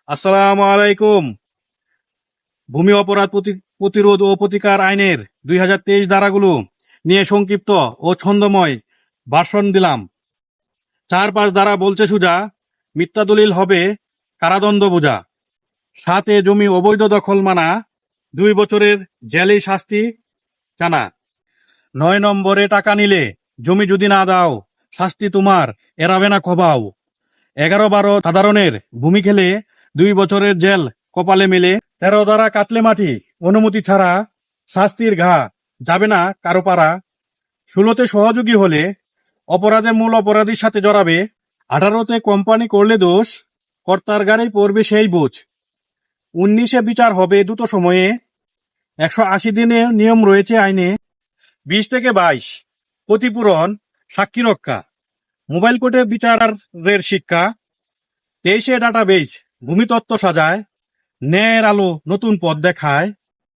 আসসালামু আলাইকুম। ভূমি অপরাধ প্রতিরোধ ও প্রতিকার আইনের 2023 ধারাগুলো নিয়ে সংক্ষিপ্ত ও ছন্দময় ভাষণ দিলাম। 4-5 ধারা বলছে সুজা, মিথ্যা দলিল হবে কারাদণ্ড বোঝা, 7 জমি অবৈধ দখল মানা, 2 বছরের জেলের শাস্তি জানা। 9 নম্বরে টাকা নিলে জমি যদি না দাও, শাস্তি তোমার এড়াবে না খবাও। 11-12 সাধারণের ভূমি খেলে 2 বছরের জেল কপালে মেলে। 13 ধারা কাটলে মাটি অনুমতি ছাড়া, শাস্তির ঘা যাবে না কারো পাড়া। 16তে সহযোগী হলে অপরাধের মূল অপরাধীর সাথে জড়াবে। 18তে কোম্পানি করলে দোষ, কর্তার গাড়ি পড়বে সেই বোঝ। 19-এ বিচার হবে দ্রুত সময়ে, 180 দিনে নিয়ম রয়েছে আইনে। 20 থেকে 22 ক্ষতিপূরণ, সাক্ষী রক্ষা, মোবাইল কোর্টে বিচারের শিক্ষা। 23-এ ডাটাবেজ ভূমি তত্ত্ব সাজায়, ন্যায়ের আলো নতুন পথ দেখায়।